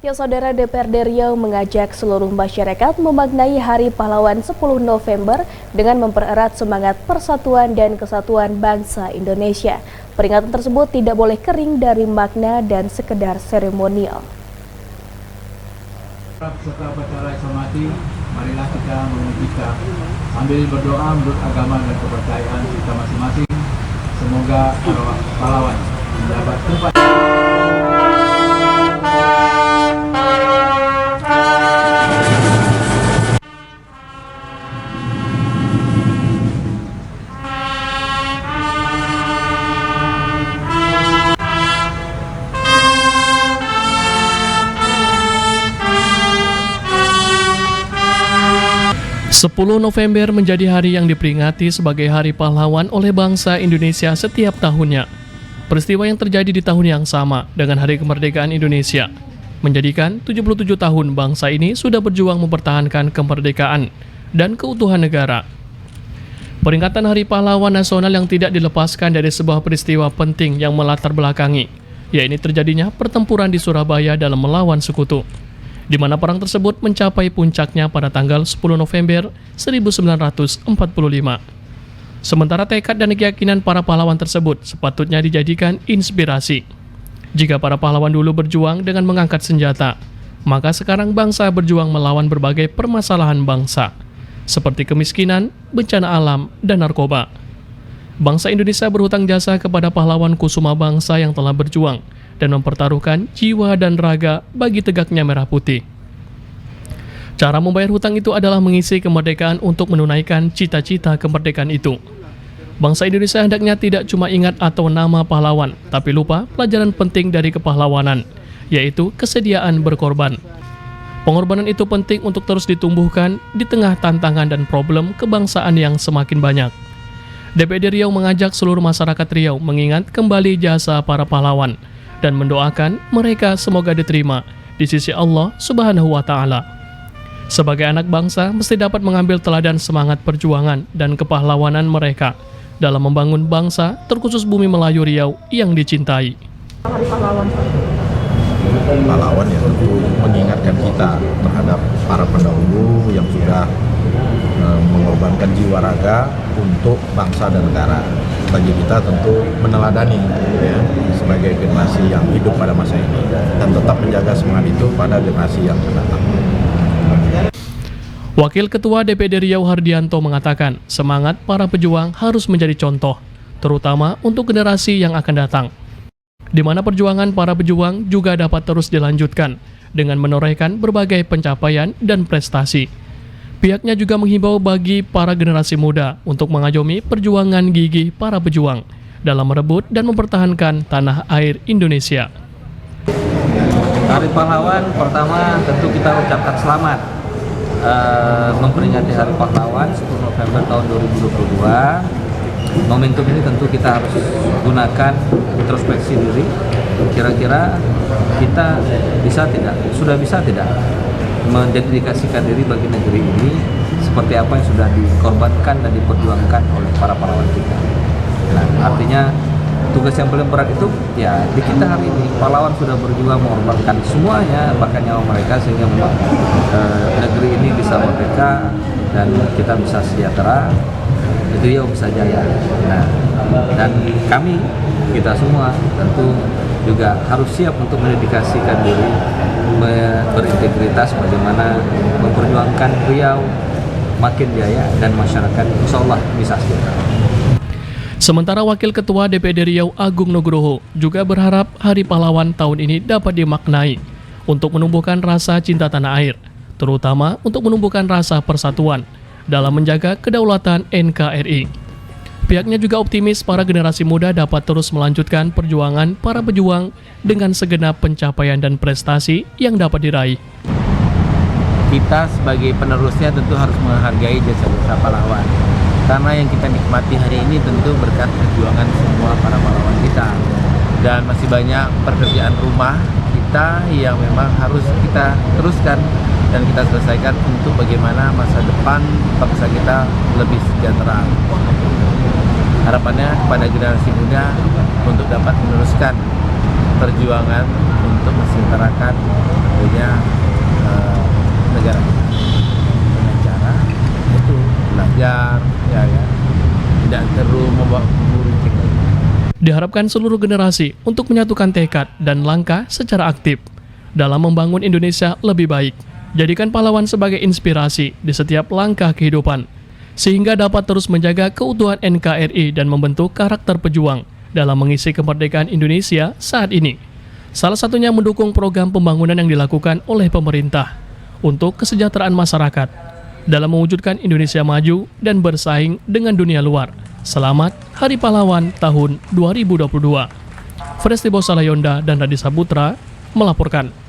Ya, Saudara, DPRD Riau mengajak seluruh masyarakat memaknai Hari Pahlawan 10 November dengan mempererat semangat persatuan dan kesatuan bangsa Indonesia. Peringatan tersebut tidak boleh kering dari makna dan sekedar seremonial. Serta upacara Islamati, marilah kita mengucapkan sambil berdoa menurut agama dan kepercayaan kita masing-masing. Semoga arwah pahlawan mendapat tempat. 10 November menjadi hari yang diperingati sebagai Hari Pahlawan oleh bangsa Indonesia setiap tahunnya. Peristiwa yang terjadi di tahun yang sama dengan Hari Kemerdekaan Indonesia menjadikan 77 tahun bangsa ini sudah berjuang mempertahankan kemerdekaan dan keutuhan negara. Peringatan Hari Pahlawan Nasional yang tidak dilepaskan dari sebuah peristiwa penting yang melatar belakangi, yaitu terjadinya pertempuran di Surabaya dalam melawan sekutu, di mana perang tersebut mencapai puncaknya pada tanggal 10 November 1945. Sementara tekad dan keyakinan para pahlawan tersebut sepatutnya dijadikan inspirasi. Jika para pahlawan dulu berjuang dengan mengangkat senjata, maka sekarang bangsa berjuang melawan berbagai permasalahan bangsa, seperti kemiskinan, bencana alam, dan narkoba. Bangsa Indonesia berhutang jasa kepada pahlawan kusuma bangsa yang telah berjuang dan mempertaruhkan jiwa dan raga bagi tegaknya merah putih. Cara membayar hutang itu adalah mengisi kemerdekaan untuk menunaikan cita-cita kemerdekaan itu. Bangsa Indonesia hendaknya tidak cuma ingat atau nama pahlawan, tapi lupa pelajaran penting dari kepahlawanan, yaitu kesediaan berkorban. Pengorbanan itu penting untuk terus ditumbuhkan di tengah tantangan dan problem kebangsaan yang semakin banyak. DPRD Riau mengajak seluruh masyarakat Riau mengingat kembali jasa para pahlawan dan mendoakan mereka semoga diterima di sisi Allah Subhanahu wa Ta'ala. Sebagai anak bangsa, mesti dapat mengambil teladan semangat perjuangan dan kepahlawanan mereka dalam membangun bangsa, terkhusus bumi Melayu Riau yang dicintai. Pahlawan ya tentu mengingatkan kita terhadap para pendahulu yang sudah mengorbankan jiwa raga untuk bangsa dan negara. Bagi kita tentu meneladani ya, sebagai generasi yang hidup pada masa ini dan tetap menjaga semangat itu pada generasi yang akan datang. Wakil Ketua DPRD Riau Hardianto mengatakan semangat para pejuang harus menjadi contoh, terutama untuk generasi yang akan datang, di mana perjuangan para pejuang juga dapat terus dilanjutkan dengan menorehkan berbagai pencapaian dan prestasi. Pihaknya juga menghimbau bagi para generasi muda untuk mengayomi perjuangan gigih para pejuang dalam merebut dan mempertahankan tanah air Indonesia. Hari Pahlawan pertama tentu kita ucapkan selamat memperingati Hari Pahlawan 10 November tahun 2022. Momentum ini tentu kita harus gunakan introspeksi diri. Kira-kira kita sudah bisa tidak mendedikasikan diri bagi negeri ini seperti apa yang sudah dikorbankan dan diperjuangkan oleh para pahlawan kita. Nah, artinya tugas yang paling berat itu ya di kita hari ini. Pahlawan sudah berjuang mengorbankan semuanya, bahkan nyawa mereka, sehingga membuat negeri ini bisa merdeka dan kita bisa sejahtera, Riau bisa jaya. Nah, dan kita semua tentu juga harus siap untuk mendedikasikan diri, berintegritas bagaimana memperjuangkan Riau makin jaya dan masyarakat insya Allah bisa sejahtera. Sementara Wakil Ketua DPRD Riau Agung Nugroho juga berharap Hari Pahlawan tahun ini dapat dimaknai untuk menumbuhkan rasa cinta tanah air, terutama untuk menumbuhkan rasa persatuan dalam menjaga kedaulatan NKRI. Pihaknya juga optimis para generasi muda dapat terus melanjutkan perjuangan para pejuang dengan segenap pencapaian dan prestasi yang dapat diraih. Kita sebagai penerusnya tentu harus menghargai jasa-jasa pahlawan. Karena yang kita nikmati hari ini tentu berkat perjuangan semua para pahlawan kita. Dan masih banyak pekerjaan rumah kita yang memang harus kita teruskan dan kita selesaikan untuk bagaimana masa depan bangsa kita lebih sejahtera. Harapannya kepada generasi muda untuk dapat meneruskan perjuangan untuk mensejahterakan tentunya Diharapkan seluruh generasi untuk menyatukan tekad dan langkah secara aktif dalam membangun Indonesia lebih baik. Jadikan pahlawan sebagai inspirasi di setiap langkah kehidupan, sehingga dapat terus menjaga keutuhan NKRI dan membentuk karakter pejuang dalam mengisi kemerdekaan Indonesia saat ini. Salah satunya mendukung program pembangunan yang dilakukan oleh pemerintah untuk kesejahteraan masyarakat dalam mewujudkan Indonesia maju dan bersaing dengan dunia luar. Selamat Hari Pahlawan tahun 2022. Frestibo Salayonda dan Radisa Putra melaporkan.